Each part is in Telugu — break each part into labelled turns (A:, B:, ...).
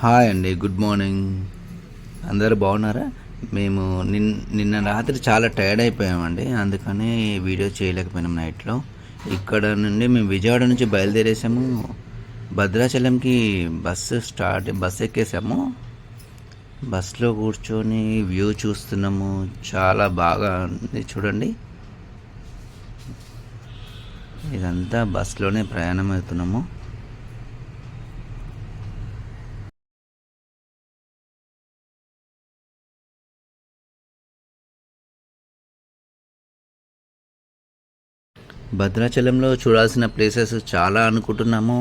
A: హాయ్ అండి, గుడ్ మార్నింగ్. అందరూ బాగున్నారా? మేము నిన్న రాత్రి చాలా టైర్డ్ అయిపోయామండి, అందుకని వీడియో చేయలేకపోయినాం నైట్లో. ఇక్కడ నుండి మేము విజయవాడ నుంచి బయలుదేరేసాము. భద్రాచలంకి బస్సు ఎక్కేసాము. బస్సులో కూర్చొని వ్యూ చూస్తున్నాము. చాలా బాగా ఉంది చూడండి. ఇదంతా బస్సులోనే ప్రయాణం అవుతున్నాము. భద్రాచలంలో చూడాల్సిన ప్లేసెస్ చాలా అనుకుంటున్నాము.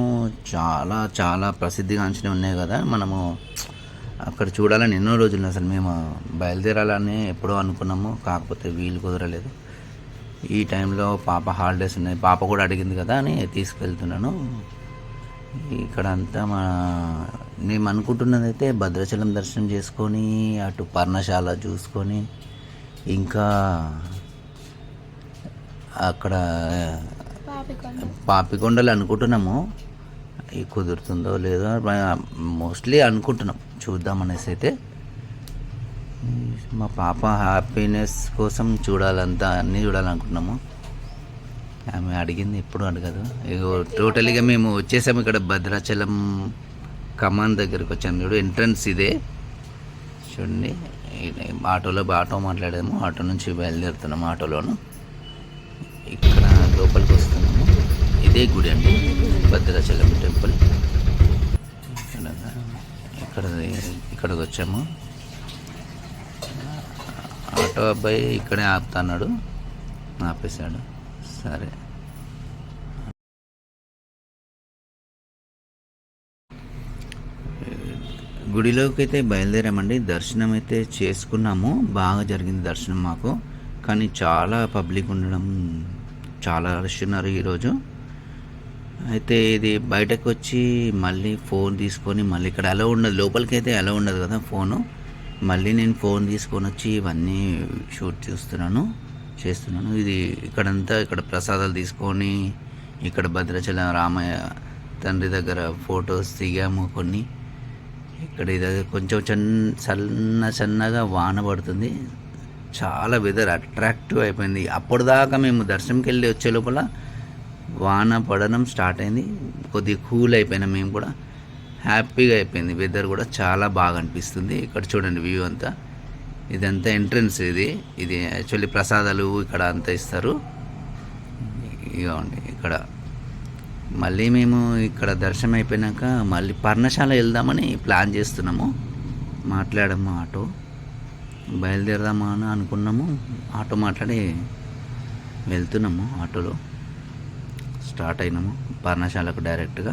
A: చాలా చాలా ప్రసిద్ధిగాంచినవి ఉన్నాయి కదా. మనము అక్కడ చూడాలని ఎన్నో రోజులు అసలు మేము బయలుదేరాలని ఎప్పుడో అనుకున్నాము, కాకపోతే వీలు కుదరలేదు. ఈ టైంలో పాప హాలిడేస్ ఉన్నాయి, పాప కూడా అడిగింది కదా అని తీసుకెళ్తున్నాను. ఇక్కడ అంతా మేము అనుకుంటున్నది అయితే భద్రాచలం దర్శనం చేసుకొని అటు పర్ణశాల చూసుకొని ఇంకా అక్కడ పాపికొండలు అనుకుంటున్నాము. కుదురుతుందో లేదో మోస్ట్లీ అనుకుంటున్నాం, చూద్దాం అనేసి. అయితే మా పాప హ్యాపీనెస్ కోసం చూడాలంతా అన్నీ చూడాలనుకుంటున్నాము. ఆమె అడిగింది, ఎప్పుడు అడగదు. ఇగో టోటల్గా మేము వచ్చేసాము. ఇక్కడ భద్రాచలం కమాన్ దగ్గరికి వచ్చాము. చూడు, ఎంట్రన్స్ ఇదే చూడండి. ఆటో మాట్లాడాము, ఆటో నుంచి బయలుదేరుతున్నాము ఆటోలోను. ఇక్కడ లోపలికి వస్తున్నాము. ఇదే గుడి అండి, భద్రాచలం టెంపుల్. ఇక్కడికి వచ్చాము. ఆటో అబ్బాయి ఇక్కడే ఆపుతున్నాడు, ఆపేశాడు. సరే, గుడిలోకి అయితే బయలుదేరామండి. దర్శనం అయితే చేసుకున్నాము, బాగా జరిగింది దర్శనం మాకు. కానీ చాలా పబ్లిక్ ఉండడం, చాలా రష్ ఉన్నారు ఈరోజు. అయితే ఇది బయటకు వచ్చి మళ్ళీ ఫోన్ తీసుకొని మళ్ళీ ఇక్కడ అలా ఉండదు, లోపలికి అయితే అలా ఉండదు కదా ఫోను. మళ్ళీ నేను ఫోన్ తీసుకొని వచ్చి ఇవన్నీ షూట్ చేస్తున్నాను. ఇది ఇక్కడ ప్రసాదాలు తీసుకొని ఇక్కడ భద్రాచలం రామయ్య తండ్రి దగ్గర ఫొటోస్ దిగాము కొన్ని. ఇక్కడ ఇది కొంచెం సన్నగా వాన పడుతుంది. చాలా వెదర్ అట్రాక్టివ్ అయిపోయింది. అప్పటిదాకా మేము దర్శనంకి వెళ్ళి వచ్చే లోపల వాన పడడం స్టార్ట్ అయింది. కొద్దిగా కూల్ అయిపోయినాం మేము కూడా, హ్యాపీగా అయిపోయింది. వెదర్ కూడా చాలా బాగా అనిపిస్తుంది. ఇక్కడ చూడండి వ్యూ అంతా. ఇదంతా ఎంట్రన్స్. ఇది యాక్చువల్లీ ప్రసాదాలు ఇక్కడ అంతా ఇస్తారు. ఇవ్వండి ఇక్కడ. మళ్ళీ మేము ఇక్కడ దర్శనం అయిపోయినాక మళ్ళీ పర్ణశాల వెళ్దామని ప్లాన్ చేస్తున్నాము. మాట్లాడాము, ఆటో బయలుదేరదామా అని అనుకున్నాము. ఆటో మాట్లాడి వెళ్తున్నాము. ఆటోలో స్టార్ట్ అయినాము పర్ణశాలకు డైరెక్ట్గా.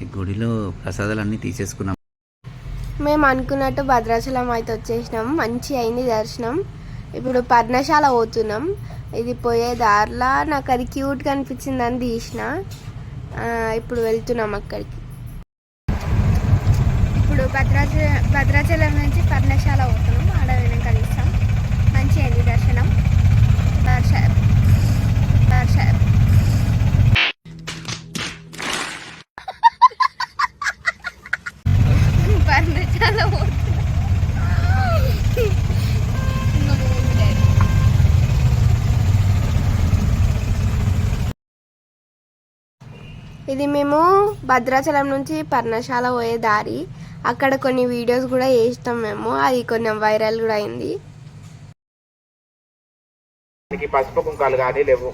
A: ఈ గుడిలో ప్రసాదాలన్నీ తీసేసుకున్నాము.
B: మేము అనుకున్నట్టు భద్రాచలం అయితే వచ్చేసినాం. మంచి అయింది దర్శనం. ఇప్పుడు పర్ణశాల పోతున్నాం. ఇది పోయే దారిలో నాకు అది క్యూట్గా అనిపించింది అని తీసిన. ఇప్పుడు వెళ్తున్నాం అక్కడికి. ఇప్పుడు భద్రాచలం నుంచి పర్ణశాల పోతున్నాం. ఆడ వెనక తీస్తాం. మంచి అయింది దర్శనం. పర్ణశాల ఇది మేము భద్రాచలం నుంచి పర్ణశాల పోయే దారి. అక్కడ కొన్ని వీడియోస్ కూడా చేస్తాం మేము, అది కొంచెం వైరల్ కూడా అయింది.
C: పసుపు కుంకాలు కానీ లేవు.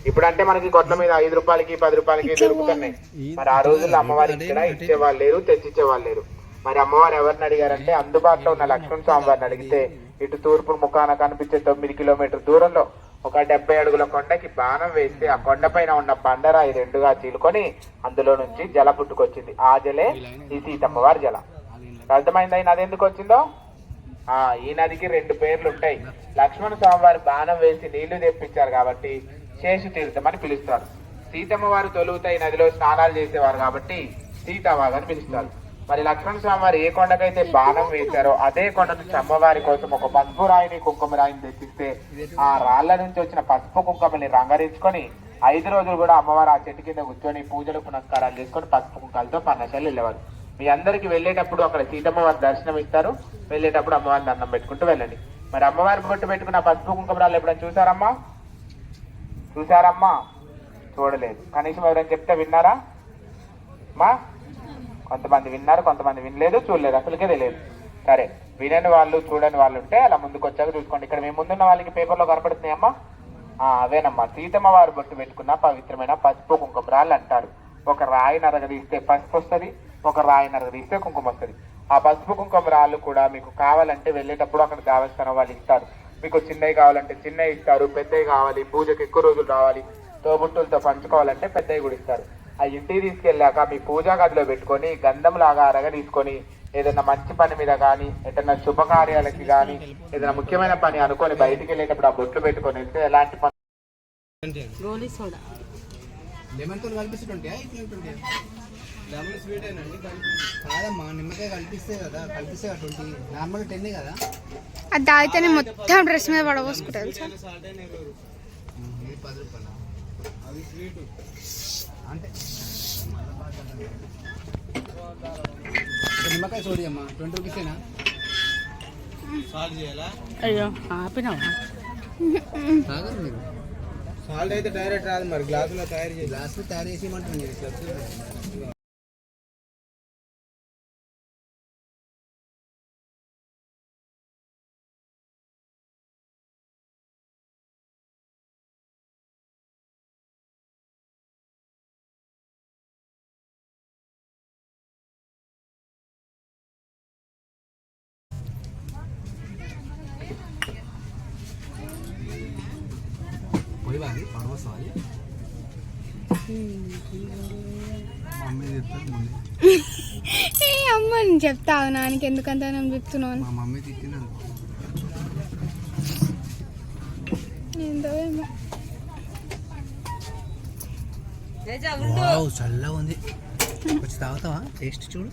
C: ఇప్పుడంటే మనకి కొట్ల మీద 5 రూపాయలకి 10 రూపాయలకి దొరుకుతున్నాయి. మరి ఆ రోజుల్లో అమ్మవారి ఇక్కడ ఇచ్చేవాళ్ళు లేరు, తెచ్చిచ్చేవాళ్ళు లేరు. మరి అమ్మవారు ఎవరిని అడిగారంటే అందుబాటులో ఉన్న లక్ష్మణ స్వామి వారిని అడిగితే ఇటు తూర్పు ముఖాన కనిపించే 9 కిలోమీటర్ దూరంలో ఒక 70 అడుగుల కొండకి బాణం వేస్తే ఆ కొండపైన ఉన్న బండరాయి 2గా చీలుకొని అందులో నుంచి జల పుట్టుకొచ్చింది. ఆ జలే ఈ సీతమ్మవారి జల. అర్థమైందా ఈ నది ఎందుకు వచ్చిందో? ఈ నదికి 2 పేర్లు ఉంటాయి. లక్ష్మణ స్వామి వారి బాణం వేసి నీళ్లు తెప్పించారు కాబట్టి శేషు తీర్థం అని పిలుస్తారు. సీతమ్మ వారు తొలుగుతా ఈ నదిలో స్నానాలు చేసేవారు కాబట్టి సీతావాగ అని పిలుస్తారు. మరి లక్ష్మణ స్వామి వారు ఏ కొండకైతే బాణం వేశారో అదే కొండ నుంచి అమ్మవారి కోసం ఒక పసుపు రాయిని కుంకుమ రాయిని తెచ్చిస్తే ఆ రాళ్ల నుంచి వచ్చిన పసుపు కుంకుమని రంగరించుకొని 5 రోజులు కూడా అమ్మవారు ఆ చెట్టు కింద కూర్చొని పూజలు పునస్కారాలు చేసుకొని పసుపు కుంకాలతో పర్ణశాల వెళ్ళేవారు. మీ అందరికి వెళ్ళేటప్పుడు అక్కడ సీతమ్మ వారి దర్శనం ఇస్తారు. వెళ్ళేటప్పుడు అమ్మవారిని దండం పెట్టుకుంటూ వెళ్ళండి. మరి అమ్మవారి బొట్టు పెట్టుకున్న పసుపు కుంకుమరాలు ఎప్పుడైనా చూసారమ్మా? చూసారమ్మా? చూడలేదు. కనీసం ఎవరైనా చెప్తే విన్నారా మా? కొంతమంది విన్నారు, కొంతమంది వినలేదు, చూడలేదు, అసలుకే తెలియదు. సరే, వినని వాళ్ళు చూడని వాళ్ళు ఉంటే అలా ముందుకు వచ్చాక చూసుకోండి. ఇక్కడ మీ ముందున్న వాళ్ళకి పేపర్లో కనపడుతున్నాయమ్మా? అవేనమ్మా సీతమ్మ వారు బొట్టు పెట్టుకున్న పవిత్రమైన పసుపు కుంకుమరాలు అంటారు. ఒక రాయి నరగదీస్తే పసుపు వస్తుంది, ఒక రాయి నరగదీస్తే కుంకుమ వస్తుంది. ఆ పసుపు కుంకుమరాలు కూడా మీకు కావాలంటే వెళ్ళేటప్పుడు అక్కడ దేవస్థానం వాళ్ళు ఇస్తారు. మీకు చిన్నవి కావాలంటే చిన్నవి ఇస్తారు, పెద్దవి కావాలి, పూజకు ఎక్కువ రోజులు రావాలి, తోబుట్టులతో పంచుకోవాలంటే పెద్దవి కూడా ఇస్తారు. ఆ ఇంటికి తీసుకెళ్ళాక మీ పూజా గదిలో పెట్టుకొని గంధం లాగా అరగ తీసుకొని ఏదైనా మంచి పని మీద కానీ ఏదైనా శుభకార్యాలకి కానీ ఏదైనా ముఖ్యమైన పని అనుకొని బయటికి వెళ్ళేటప్పుడు ఆ బొట్లు పెట్టుకొని వెళ్తే ఎలాంటి పని
D: కాదమ్మా నిమ్మకాయ కలిపిస్తే కదా, కలిపిస్తే 20 నార్మల్ 10 కదా.
B: అది తాగితేనే మొత్తం డ్రెస్ మీద పడబోసుకుంటాను సార్.
D: 10 రూపాయలు అది స్వీట్ అంటే నిమ్మకాయ సోడి అమ్మా 20 రూపీసేనా? సాల్ట్ చేయాలా?
E: అయ్యో ఆపినావా?
D: తాగరు మీరు. సాల్ట్ అయితే డైరెక్ట్ రాదు, మరి గ్లాసులో తయారు చేసి గ్లాసులో తయారు చేసి ఇవ్వమంటుంది. పోయి పడవస్తావాలి మమ్మీ చెప్తాను ముందు.
B: అమ్మ నేను చెప్తావు నానికి ఎందుకంత నేను చెప్తున్నాను.
D: మా మమ్మీ తిట్టినాను.
B: ఏందో ఏమో
D: చల్లగా ఉంది. వచ్చి తాగుతావా? టేస్ట్ చూడు.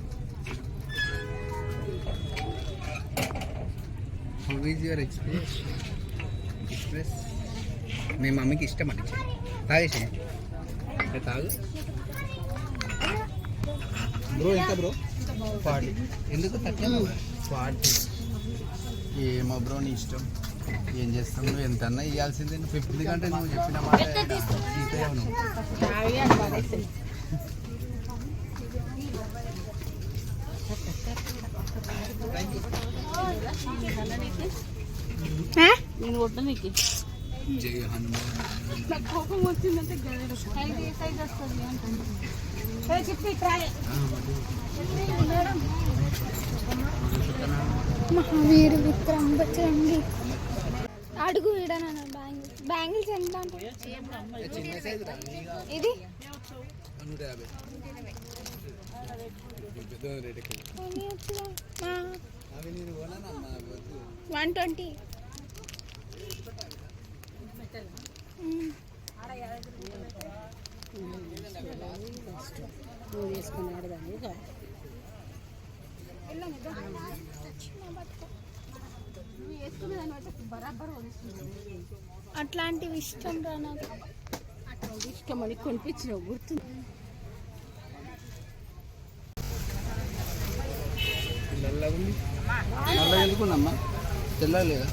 D: How is your express? మీ మమ్మీకి ఇష్టం అండి. తాగేసి తాగు బ్రో. ఎంత బ్రో? 40. ఎందుకు 30? 40. ఏమో బ్రో నీ ఇష్టం, ఏం చేస్తాం. నువ్వు ఎంత అన్నా ఇవ్వాల్సిందే. నువ్వు 50 కంటే నువ్వు చెప్పిన మాట తీసేయావు నువ్వు.
E: నేను కొట్ట నీకు
D: జై హనుమాన్.
E: కోపం వచ్చిందంటే
B: మహావీర విక్రమ్ బచ్చండి. అడుగు వీడనా బ్యాంగిల్స్ ఎంత అంటే
D: చిన్న సైజు
B: ఇది
D: 150. పెద్ద రేట్ ఎక్కువ.
B: 120. అట్లాంటివి ఇష్టం రా నాకు.
E: ఇష్టం అని కొనిపించినావు గుర్తు.
D: నల్ల ఎందుకుందమ్మా? తెల్ల లేదా?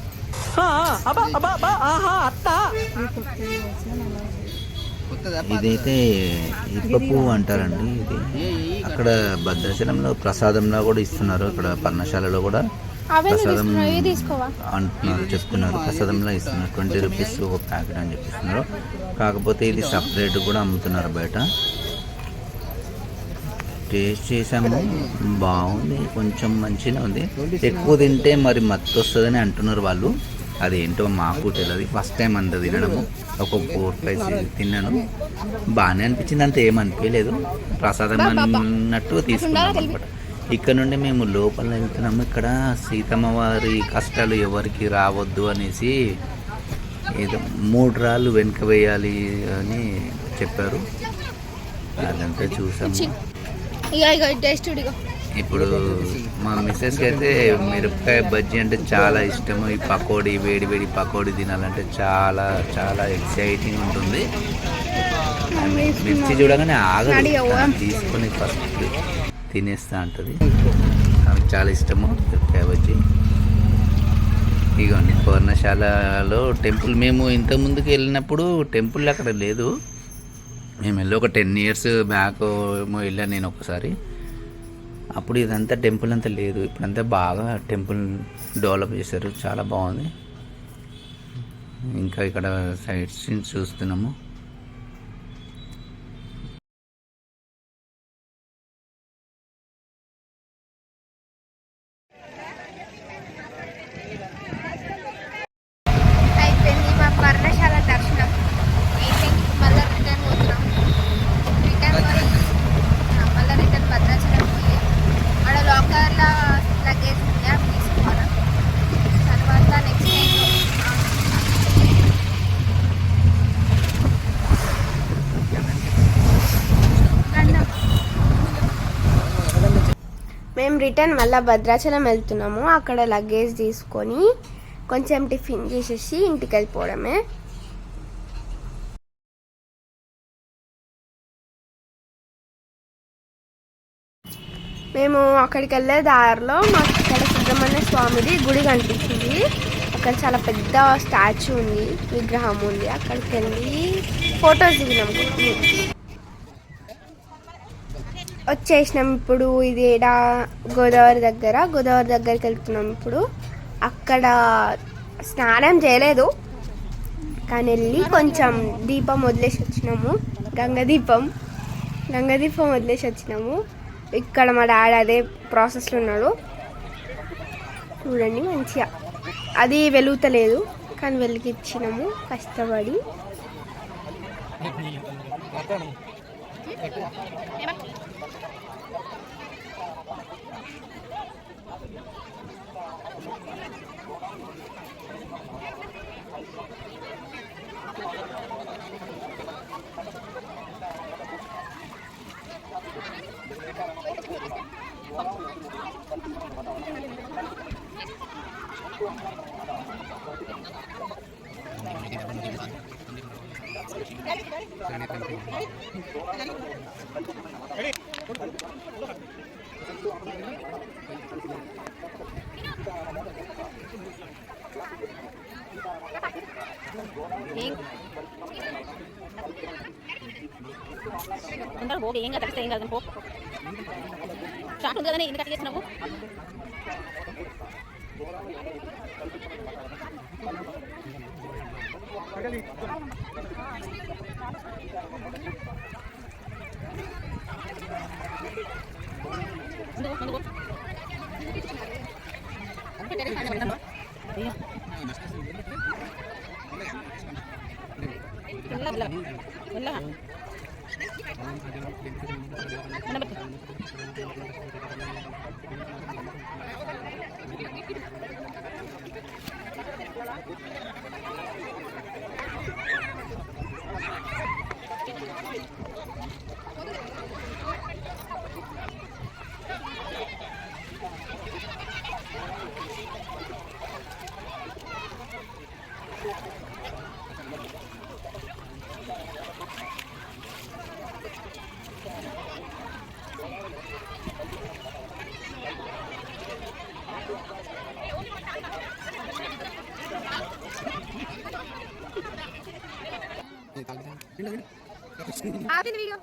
A: ఇదైతే ఇప్ప పువ్వు అంటారండి. ఇది అక్కడ భద్రాచలంలో ప్రసాదంలో కూడా ఇస్తున్నారు. ఇక్కడ పర్ణశాలలో కూడా ప్రసాదం అంటున్నారు, చెప్తున్నారు. ప్రసాదంలో ఇస్తున్నారు. 20 రూపీస్ ఒక ప్యాకెట్ అని చెప్పిస్తున్నారు. కాకపోతే ఇది సపరేట్ కూడా అమ్ముతున్నారు బయట. టేస్ట్ చేసాము, బాగుంది, కొంచెం మంచిగా ఉంది. ఎక్కువ తింటే మరి మత్తు వస్తుందని అంటున్నారు వాళ్ళు. అదేంటో మాకు తెలియదు. ఫస్ట్ టైం అంత తినడము. ఒక 4-5 తిన్నాను, బాగానే అనిపించింది. అంత ఏమనిపించలేదు. ప్రసాదం అన్నట్టు తీసుకున్నాం అనమాట. ఇక్కడ నుండి మేము లోపల వెళ్తున్నాము. ఇక్కడ సీతమ్మ వారి కష్టాలు ఎవరికి రావద్దు అనేసి ఏదో 3 రాళ్ళు వెనుక వేయాలి అని చెప్పారు. అదంతా చూసాము. ఇప్పుడు మా మిస్సెస్కి అయితే మిరపకాయ బజ్జీ అంటే చాలా ఇష్టము. ఈ పకోడీ, వేడి వేడి పకోడీ తినాలంటే చాలా చాలా ఎక్సైటింగ్ ఉంటుంది. మిర్చి చూడగానే ఆగదు, కానీ తీసుకొని ఫస్ట్ తినేస్తా ఉంటుంది. నాకు చాలా ఇష్టము మిరపకాయ బజ్జీ. ఇగోండి పర్ణశాలలో టెంపుల్. మేము ఇంత ముందుకు వెళ్ళినప్పుడు టెంపుల్ అక్కడ లేదు. మేము వెళ్ళి ఒక 10 years బ్యాక్ ఏమో వెళ్ళాను నేను ఒకసారి. అప్పుడు ఇదంతా టెంపుల్ అంతా లేదు. ఇప్పుడంతా బాగా టెంపుల్ డెవలప్ చేశారు, చాలా బాగుంది. ఇంకా ఇక్కడ సైడ్ సీన్స్ చూస్తున్నాము.
B: అయిపోయింది మా పర్ణశాల దర్శనం. అయిపోయింది, మళ్ళీ రిటర్న్ పోతున్నాం. మళ్ళీ రిటర్న్ భద్రాచలం పోయి ఆడ లాకర్లో లగేజ్ ఉంది, అవి తీసుకోవాలి. తర్వాత నెక్స్ట్ మేము రిటర్న్ మళ్ళీ భద్రాచలం వెళ్తున్నాము. అక్కడ లగేజ్ తీసుకొని కొంచెం టిఫిన్ చేసేసి ఇంటికి వెళ్ళిపోవడమే. మేము అక్కడికి వెళ్ళే దారిలో మాకు ఇక్కడ సుబ్రహ్మణ్య స్వామిది గుడి కనిపించింది. అక్కడ చాలా పెద్ద స్టాచ్యూ ఉంది, విగ్రహం ఉంది. అక్కడికి వెళ్ళి ఫొటోస్ దిగినాం. వచ్చేసినాం. ఇప్పుడు ఇది గోదావరి దగ్గరికి వెళ్తున్నాం. ఇప్పుడు అక్కడ స్నానం చేయలేదు, కానీ వెళ్ళి కొంచెం దీపం వదిలేసి వచ్చినాము. గంగదీపం వదిలేసి వచ్చినాము. ఇక్కడ మా డాడీ అదే ప్రాసెస్లో ఉన్నాడు. చూడండి మంచిగా, అది వెలుగుతలేదు కానీ వెలిగించినాము కష్టపడి.
E: అందరూ పోయి ఏం కదా ఏం కదా పో షాప్ ఉంది కదా, ఎందుకు అట్లా చేసినావు? ఆపింది video.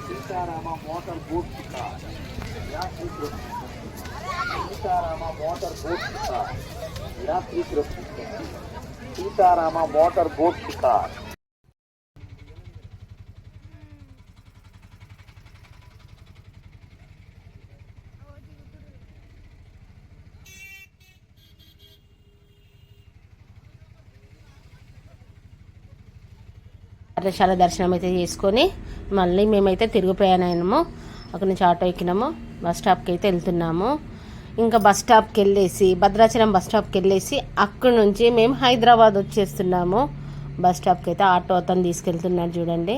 C: Sitarama motor boat car, Sitarama motor boat car, యాత్రి Sitarama motor boat car.
E: Parnasala దర్శనం అయితే చేసుకొని మళ్ళీ మేమైతే తిరుగు ప్రయాణమైనాము. అక్కడి నుంచి ఆటో ఎక్కినాము, బస్ స్టాప్కి అయితే వెళ్తున్నాము. ఇంకా బస్ స్టాప్కి వెళ్ళేసి భద్రాచలం బస్ స్టాప్కి వెళ్ళేసి అక్కడి నుంచి మేము హైదరాబాద్ వచ్చేస్తున్నాము. బస్ స్టాప్కి అయితే ఆటో అతను తీసుకెళ్తున్నాడు చూడండి.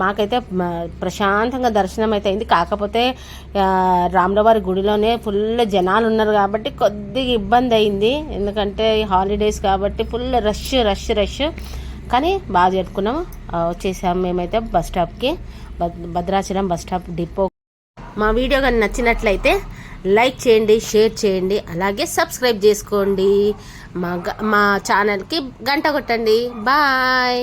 E: మాకైతే ప్రశాంతంగా దర్శనం అయితే అయింది. కాకపోతే రాములవారి గుడిలోనే ఫుల్ జనాలు ఉన్నారు కాబట్టి కొద్దిగా ఇబ్బంది అయింది. ఎందుకంటే హాలిడేస్ కాబట్టి ఫుల్ రష్ కానీ బాగా జరుపుకున్నాము. వచ్చేసాము మేమైతే బస్ స్టాప్కి, భద్రాచలం బస్ స్టాప్ డిపో. మా వీడియో కానీ నచ్చినట్లయితే లైక్ చేయండి, షేర్ చేయండి, అలాగే సబ్స్క్రైబ్ చేసుకోండి. మా ఛానల్కి గంట కొట్టండి. బాయ్.